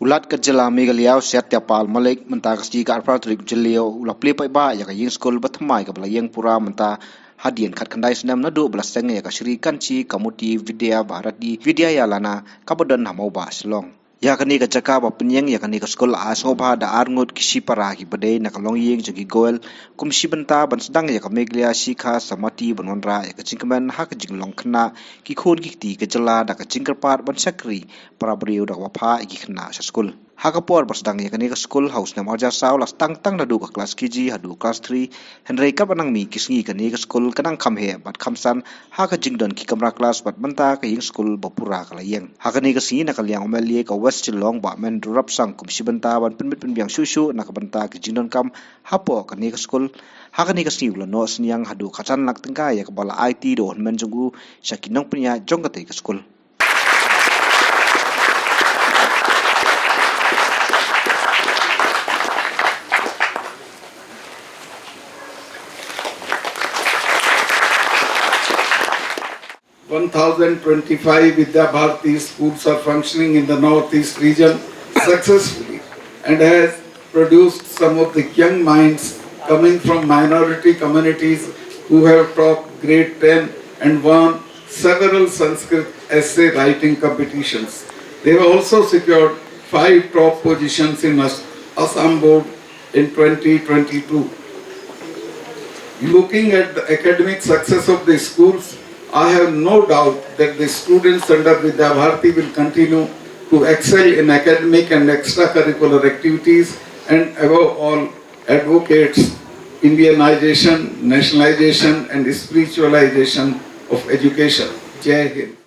ulat ka jylla Meghalaya Setya Pal Malik menta kasi ka arpatrik jyllio ula plie pai ba ya ka ïing skul bathamai ka bala yang pura menta hadian khat khandai snam na do bala seng ya ka Shri Kanchi Kamuti Vidya Bharati Vidya Yalana kabadan na Mawbah Silong ya kani ka jaka ba penyeng ya kani ka skul asoba da arngut kisi para ki bade na kalong ïing jagi goel kumsi benta ban sedang ya ka Meghalaya Sikha Samati banonra ya ka jingkaman ha ka jinglong khna ki khon ki ti ka jylla da ka jingkarpat ban sakri para brio da wapha ki khna sa skul hakapor basdang ya kani ka skul house na marja saw las tang tang na du ka class kg hadu class 3 henrei ka banang mi kisngi kani ka skul kanang kham he bat khamsan ha ka jingdon ki kamra class bat banta ka ïing skul bapura ka layeng ha kani ka si na ka liang MLA ka west chilong ba men rap sang kum si banta ban pinmit pinbiang shushu na ka banta ka jingdon kam hapo kani ka skul ha kani ka si ulan no sniang hadu khachan lak tengka ya ka bala IT do men jungu sakinong punya jong ka ka skul 1,025 Vidya Bharati schools are functioning in the northeast region successfully and has produced some of the young minds coming from minority communities who have topped grade 10 and won several Sanskrit essay writing competitions. They have also secured 5 top positions in Assam board in 2022. Looking at the academic success of the schools, I have no doubt that the students under Vidya Bharati will continue to excel in academic and extracurricular activities and above all advocates Indianization, nationalization and spiritualization of education. Jai Hind.